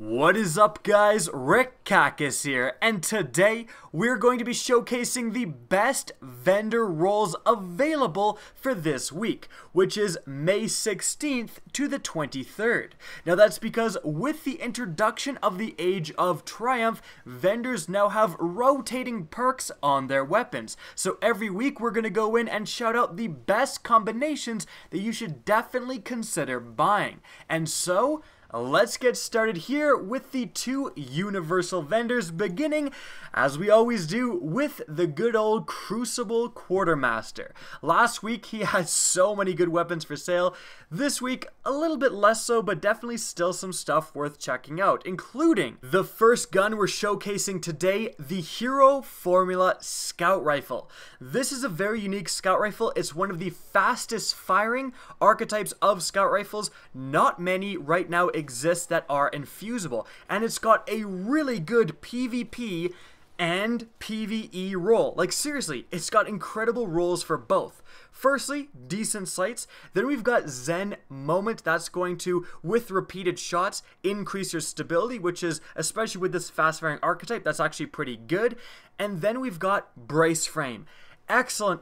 What is up, guys? Rick Kakis here, and today we're going to be showcasing the best vendor roles available for this week, which is May 16th to the 23rd. Now that's because with the introduction of the Age of Triumph, vendors now have rotating perks on their weapons. So every week we're going to go in and shout out the best combinations that you should definitely consider buying. And so let's get started here with the two universal vendors, beginning, as we always do, with the good old Crucible Quartermaster. Last week he had so many good weapons for sale. This week a little bit less so, but definitely still some stuff worth checking out, including the first gun we're showcasing today, the Hero Formula Scout Rifle. This is a very unique scout rifle. It's one of the fastest firing archetypes of scout rifles. Not many right now exist that are infusible, and it's got a really good PvP and PvE role. Like seriously, it's got incredible roles for both. Firstly, decent sights. Then we've got Zen Moment. That's going to, with repeated shots, increase your stability, which is, especially with this fast firing archetype, that's actually pretty good. And then we've got Brace Frame. Excellent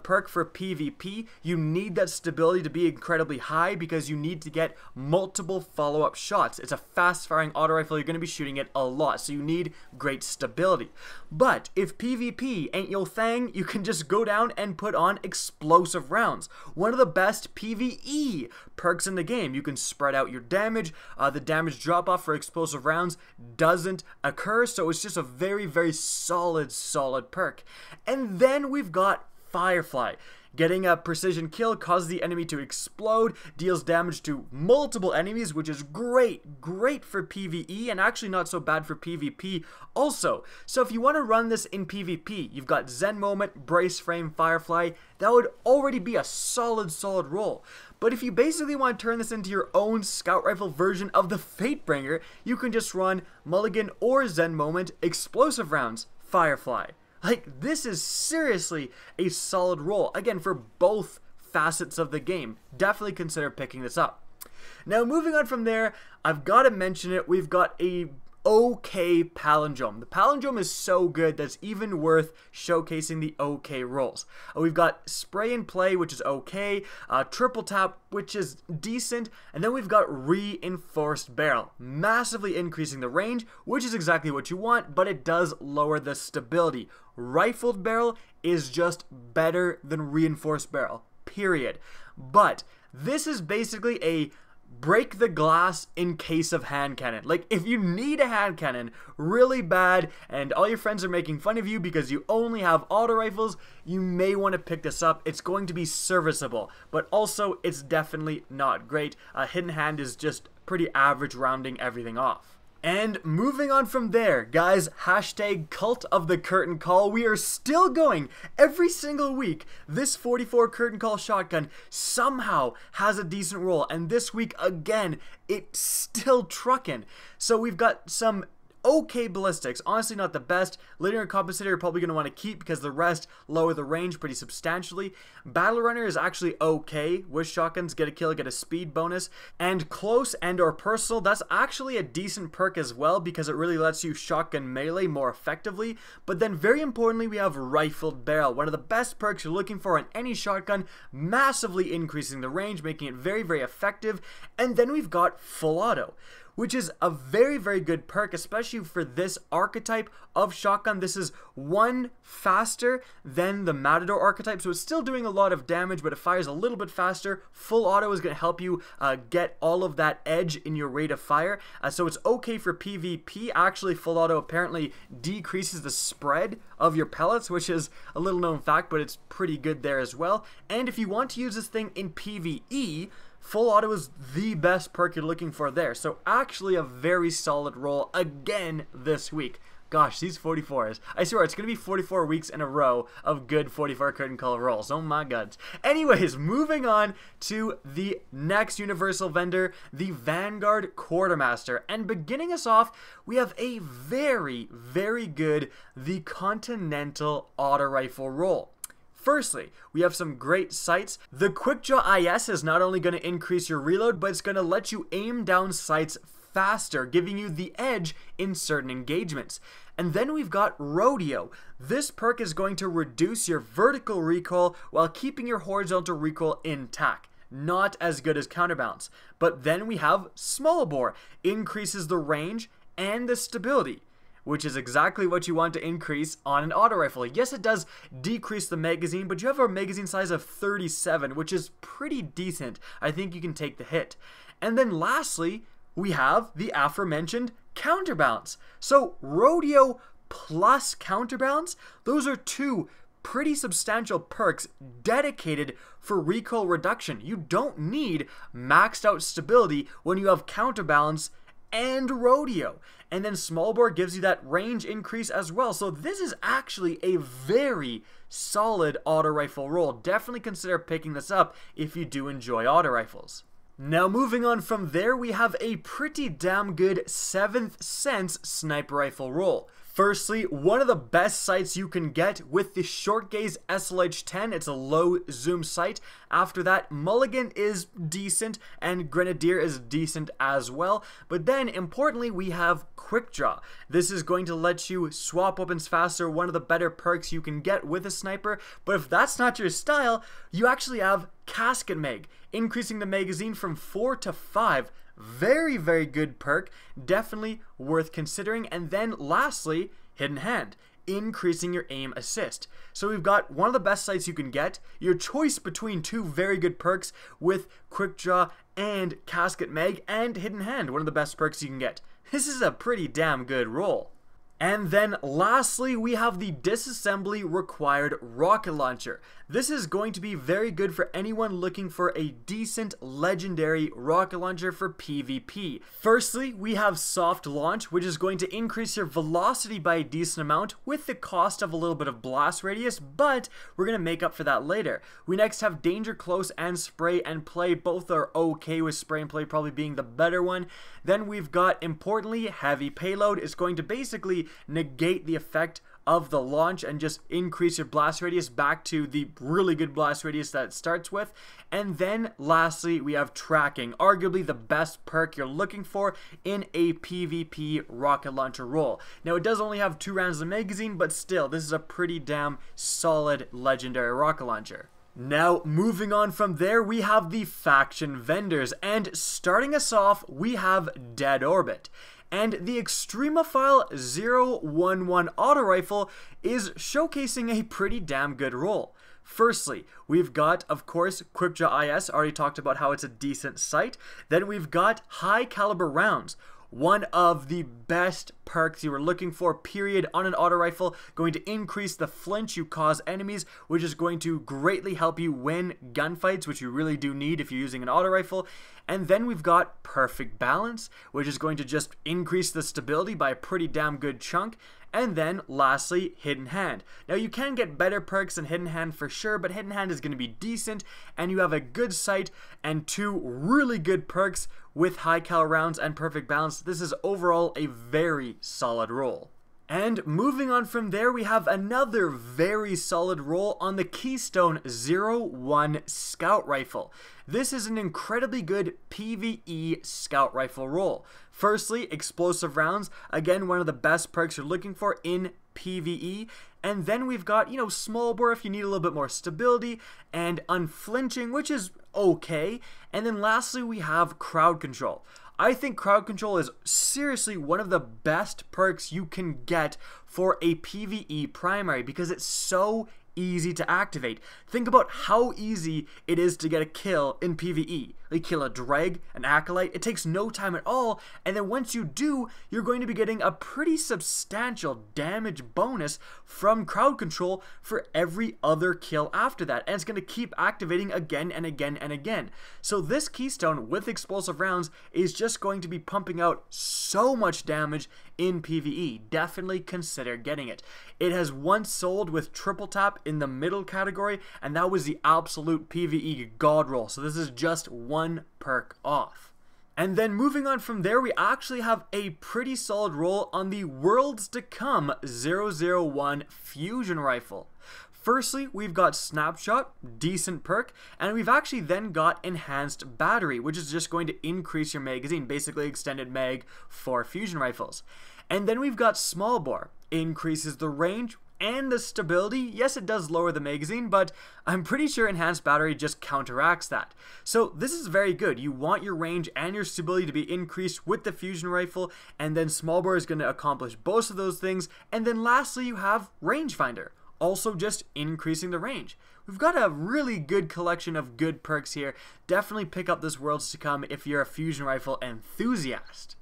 perk for PvP. You need that stability to be incredibly high because you need to get multiple follow-up shots. It's a fast-firing auto rifle. You're going to be shooting it a lot, so you need great stability. But if PvP ain't your thing, you can just go down and put on explosive rounds. One of the best PvE perks in the game. You can spread out your damage. The damage drop-off for explosive rounds doesn't occur, so it's just a very solid perk. And then we've got Firefly. Getting a precision kill causes the enemy to explode, deals damage to multiple enemies, which is great for PvE, and actually not so bad for PvP also. So if you want to run this in PvP, you've got Zen Moment, Brace Frame, Firefly. That would already be a solid role. But if you basically want to turn this into your own scout rifle version of the Fatebringer, you can just run Mulligan or Zen Moment, explosive rounds, Firefly. Like, this is seriously a solid role, again, for both facets of the game. Definitely consider picking this up. Now, moving on from there, I've got to mention it, we've got a okay palindrome. The palindrome is so good that's even worth showcasing the okay rolls. We've got Spray and Play, which is okay, Triple Tap, which is decent, and then we've got Reinforced Barrel, massively increasing the range, which is exactly what you want, but it does lower the stability. Rifled Barrel is just better than Reinforced Barrel, period. But this is basically a break the glass in case of hand cannon. Like, if you need a hand cannon really bad and all your friends are making fun of you because you only have auto rifles, you may want to pick this up. It's going to be serviceable, but also it's definitely not great. Hidden hand is just pretty average, rounding everything off. And moving on from there, guys, hashtag Cult of the Curtain Call. We are still going every single week. This 44 Curtain Call shotgun somehow has a decent roll, and this week again, it's still trucking. So we've got some okay ballistics, honestly not the best. Linear compensator you're probably going to want to keep because the rest lower the range pretty substantially. Battle Runner is actually okay with shotguns, get a kill, get a speed bonus. And Close and or Personal, that's actually a decent perk as well because it really lets you shotgun melee more effectively. But then very importantly, we have Rifled Barrel, one of the best perks you're looking for in any shotgun, massively increasing the range, making it very effective. And then we've got Full Auto, which is a very good perk, especially for this archetype of shotgun. This is one faster than the Matador archetype, so it's still doing a lot of damage, but it fires a little bit faster. Full auto is going to help you get all of that edge in your rate of fire, so it's okay for PvP. Actually, full auto apparently decreases the spread of your pellets, which is a little known fact, but it's pretty good there as well. And if you want to use this thing in PvE, Full Auto is the best perk you're looking for there. So actually a very solid roll again this week. Gosh, these 44s. I swear, it's going to be 44 weeks in a row of good 44 Curtain Call rolls. Oh my god. Anyways, moving on to the next universal vendor, the Vanguard Quartermaster. And beginning us off, we have a very good, the Continental Auto Rifle roll. Firstly, we have some great sights. The Quick Draw IS is not only going to increase your reload, but it's going to let you aim down sights faster, giving you the edge in certain engagements. And then we've got Rodeo. This perk is going to reduce your vertical recoil while keeping your horizontal recoil intact. Not as good as Counterbalance. But then we have Small Bore. Increases the range and the stability, which is exactly what you want to increase on an auto rifle. Yes, it does decrease the magazine, but you have a magazine size of 37, which is pretty decent. I think you can take the hit. And then lastly, we have the aforementioned Counterbalance. So Rodeo plus Counterbalance, those are two pretty substantial perks dedicated for recoil reduction. You don't need maxed out stability when you have Counterbalance and Rodeo. And then Small Bore gives you that range increase as well. So this is actually a very solid auto rifle roll. Definitely consider picking this up if you do enjoy auto rifles. Now moving on from there, we have a pretty damn good 7th Sense sniper rifle roll. Firstly, one of the best sights you can get with the Short Gaze SLH-10. It's a low zoom sight. After that, Mulligan is decent and Grenadier is decent as well. But then, importantly, we have Quick Draw. This is going to let you swap weapons faster, one of the better perks you can get with a sniper. But if that's not your style, you actually have Casket Mag, increasing the magazine from 4 to 5. Very, very good perk, definitely worth considering. And then lastly, Hidden Hand, increasing your aim assist. So we've got one of the best sights you can get, your choice between two very good perks with Quick Draw and Casket Mag, and Hidden Hand, one of the best perks you can get. This is a pretty damn good roll. And then lastly, we have the Disassembly required rocket launcher. This is going to be very good for anyone looking for a decent legendary rocket launcher for PvP. Firstly, we have Soft Launch, which is going to increase your velocity by a decent amount with the cost of a little bit of blast radius, but we're going to make up for that later. We next have Danger Close and Spray and Play. Both are okay, with Spray and Play probably being the better one. Then we've got, importantly, Heavy Payload. Is going to basically negate the effect of the launch and just increase your blast radius back to the really good blast radius that it starts with. And then lastly, we have Tracking, arguably the best perk you're looking for in a PvP rocket launcher roll. Now it does only have 2 rounds of magazine, but still, this is a pretty damn solid legendary rocket launcher. Now, moving on from there, we have the faction vendors, and starting us off, we have Dead Orbit. And the Extremophile 011 auto rifle is showcasing a pretty damn good roll. Firstly, we've got, of course, Quick Draw IS, already talked about how it's a decent sight. Then we've got high caliber rounds. One of the best perks you were looking for, period, on an auto rifle, going to increase the flinch you cause enemies, which is going to greatly help you win gunfights, which you really do need if you're using an auto rifle. And then we've got Perfect Balance, which is going to just increase the stability by a pretty damn good chunk. And then lastly, Hidden Hand. Now you can get better perks than Hidden Hand for sure, but Hidden Hand is going to be decent, and you have a good sight and 2 really good perks with high cal rounds and Perfect Balance. This is overall a very solid roll. And moving on from there, we have another very solid roll on the Keystone 01 Scout Rifle. This is an incredibly good PvE Scout Rifle roll. Firstly, explosive rounds, again one of the best perks you're looking for in PvE. And then we've got, Small Bore if you need a little bit more stability, and Unflinching, which is okay. And then lastly, we have Crowd Control. I think Crowd Control is seriously one of the best perks you can get for a PvE primary because it's so easy to activate. Think about how easy it is to get a kill in PvE. Like kill a Dreg, an Acolyte, it takes no time at all, and then once you do, you're going to be getting a pretty substantial damage bonus from Crowd Control for every other kill after that, and it's going to keep activating again and again and again. So this Keystone with explosive rounds is just going to be pumping out so much damage in PvE. Definitely consider getting it. It has once sold with triple tap in the middle category, and that was the absolute PvE god roll. So this is just one perk off. And then moving on from there, we actually have a pretty solid roll on the Worlds to Come 001 Fusion Rifle. Firstly, we've got Snapshot, decent perk, and we've actually then got Enhanced Battery, which is just going to increase your magazine, basically extended mag for fusion rifles. And then we've got Small Bore, increases the range and the stability. Yes, it does lower the magazine, but I'm pretty sure Enhanced Battery just counteracts that. So this is very good. You want your range and your stability to be increased with the fusion rifle, and then Small Bore is going to accomplish both of those things. And then lastly, you have Rangefinder, also just increasing the range. We've got a really good collection of good perks here. Definitely pick up this Worlds to Come if you're a fusion rifle enthusiast.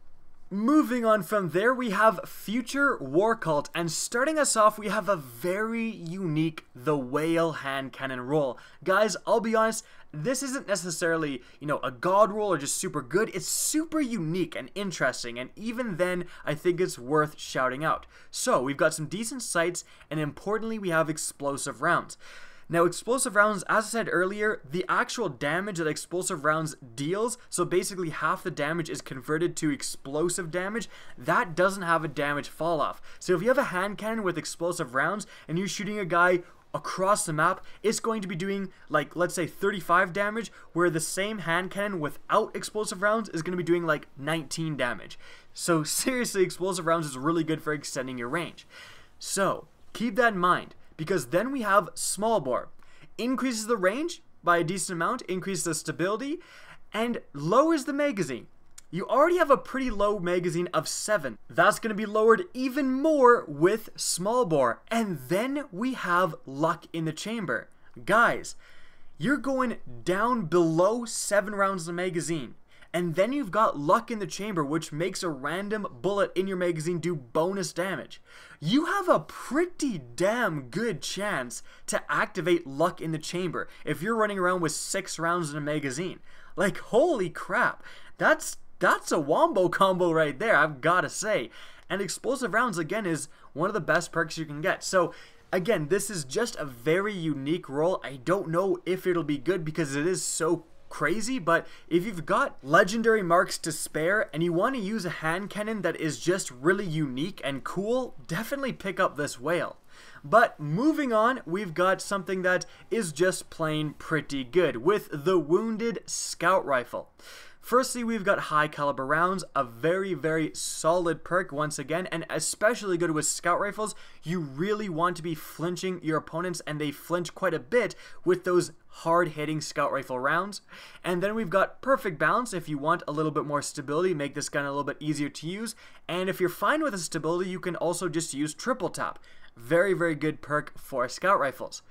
Moving on from there, we have Future War Cult, and starting us off, we have a very unique The Whale Hand Cannon roll. Guys, I'll be honest, this isn't necessarily, a god roll or just super good. It's super unique and interesting, and even then, I think it's worth shouting out. So, we've got some decent sights, and importantly, we have explosive rounds. Now, explosive rounds, as I said earlier, the actual damage that explosive rounds deals, so basically half the damage is converted to explosive damage, that doesn't have a damage fall off. So if you have a hand cannon with explosive rounds and you're shooting a guy across the map, it's going to be doing, like, let's say 35 damage, where the same hand cannon without explosive rounds is going to be doing like 19 damage. So seriously, explosive rounds is really good for extending your range. So keep that in mind, because then we have Small Bore. Increases the range by a decent amount, increases the stability, and lowers the magazine. You already have a pretty low magazine of 7. That's going to be lowered even more with Small Bore. And then we have Luck in the Chamber. Guys, you're going down below 7 rounds in the magazine. And then you've got Luck in the Chamber, which makes a random bullet in your magazine do bonus damage. You have a pretty damn good chance to activate Luck in the Chamber if you're running around with 6 rounds in a magazine. Like, holy crap, that's a wombo combo right there, I've gotta say. And explosive rounds, again, is one of the best perks you can get. So again, this is just a very unique roll. I don't know if it'll be good because it is so crazy, but if you've got legendary marks to spare and you want to use a hand cannon that is just really unique and cool, definitely pick up this whale. But moving on, we've got something that is just plain pretty good with the Wounded Scout Rifle. Firstly, we've got high caliber rounds, a very, very solid perk once again, and especially good with scout rifles. You really want to be flinching your opponents, and they flinch quite a bit with those hard-hitting scout rifle rounds. And then we've got perfect balance if you want a little bit more stability, make this gun a little bit easier to use. And if you're fine with the stability, you can also just use triple tap. Very, very good perk for scout rifles.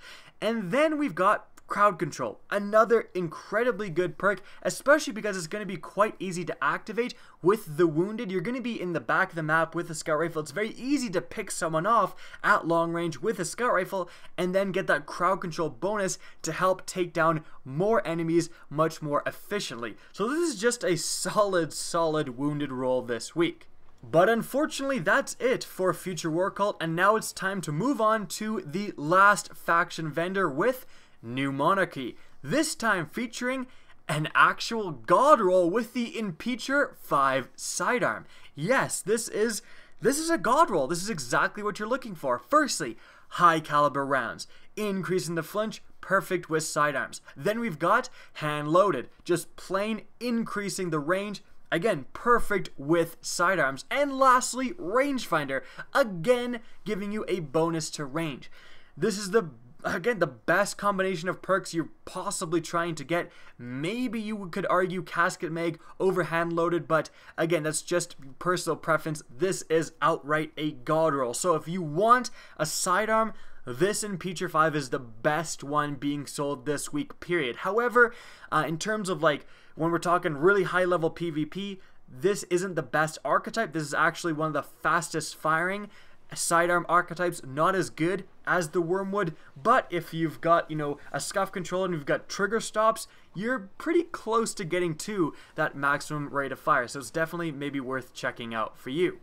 And then we've got Crowd Control, another incredibly good perk, especially because it's going to be quite easy to activate. With the Wounded, you're going to be in the back of the map with a scout rifle. It's very easy to pick someone off at long range with a scout rifle and then get that Crowd Control bonus to help take down more enemies much more efficiently. So this is just a solid Wounded roll this week. But unfortunately, that's it for Future War Cult, and now it's time to move on to the last faction vendor with New Monarchy, this time featuring an actual god roll with the Impeacher 5 Sidearm. Yes, this is a god roll. This is exactly what you're looking for. Firstly, high caliber rounds, increasing the flinch, perfect with sidearms. Then we've got hand loaded, just plain increasing the range. Again, perfect with sidearms. And lastly, Rangefinder, again giving you a bonus to range. This is the best combination of perks you're possibly trying to get. Maybe you could argue Casket Mag over hand loaded, but again, that's just personal preference. This is outright a god roll. So if you want a sidearm, this Impeacher 5 is the best one being sold this week, period. However, in terms of like when we're talking really high level PvP, this isn't the best archetype. This is actually one of the fastest firing sidearm archetypes, not as good as the Wormwood, but if you've got, a scuff control and you've got trigger stops, you're pretty close to getting to that maximum rate of fire, so it's definitely maybe worth checking out for you.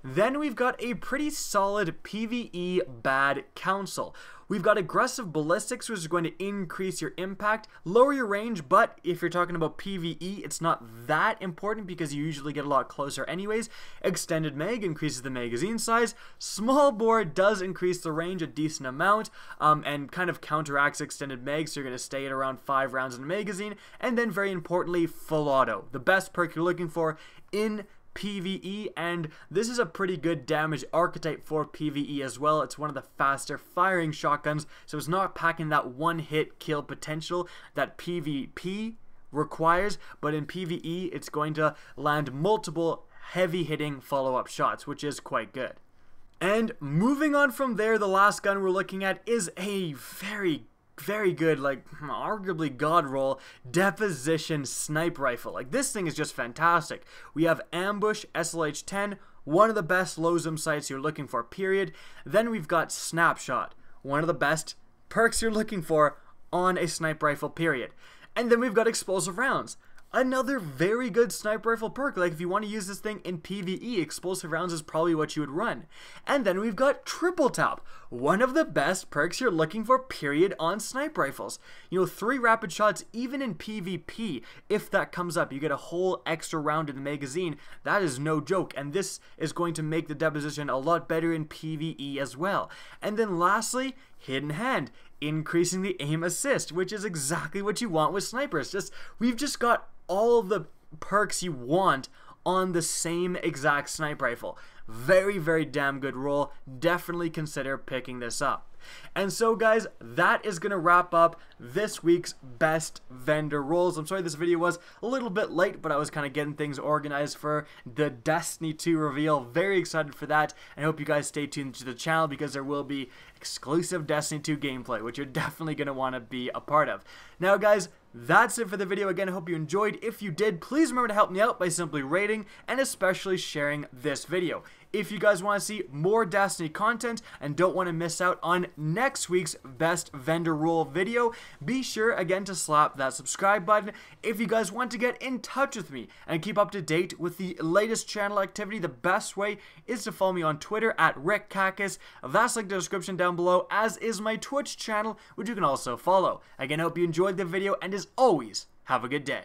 Then we've got a pretty solid PvE bad Counsel. We've got aggressive ballistics, which is going to increase your impact, lower your range, but if you're talking about PvE, it's not that important because you usually get a lot closer anyways. Extended mag increases the magazine size. Small bore does increase the range a decent amount, and kind of counteracts extended mag, so you're going to stay at around 5 rounds in a magazine. And then very importantly, full auto, the best perk you're looking for in PvE, and this is a pretty good damage archetype for PvE as well. It's one of the faster firing shotguns, so it's not packing that one-hit kill potential that PvP requires, but in PvE it's going to land multiple heavy-hitting follow-up shots, which is quite good. And moving on from there, the last gun we're looking at is a very good, like arguably god roll Deposition sniper rifle. Like, this thing is just fantastic. We have ambush, SLH-10, one of the best low zoom sights you're looking for, period. Then we've got snapshot, one of the best perks you're looking for on a sniper rifle, period. And then we've got explosive rounds, another very good sniper rifle perk. Like, if you want to use this thing in PvE, explosive rounds is probably what you would run. And then we've got triple tap, one of the best perks you're looking for, period, on sniper rifles. You know, 3 rapid shots even in PvP, if that comes up, you get a whole extra round in the magazine. That is no joke, and this is going to make the Deposition a lot better in PvE as well. And then lastly, hidden hand, increasing the aim assist, which is exactly what you want with snipers. We've just got all the perks you want on the same exact sniper rifle. Very damn good roll. Definitely consider picking this up. And so guys, that is going to wrap up this week's best vendor rolls. I'm sorry this video was a little bit late, but I was kind of getting things organized for the Destiny 2 reveal. Very excited for that, and I hope you guys stay tuned to the channel because there will be exclusive Destiny 2 gameplay, which you're definitely going to want to be a part of. Now guys, that's it for the video. Again, I hope you enjoyed. If you did, please remember to help me out by simply rating and especially sharing this video. If you guys want to see more Destiny content and don't want to miss out on next week's best vendor role video, be sure again to slap that subscribe button. If you guys want to get in touch with me and keep up to date with the latest channel activity, the best way is to follow me on Twitter at RickCacus. That's linked in the description down below, as is my Twitch channel, which you can also follow. Again, I hope you enjoyed the video, and as always, have a good day.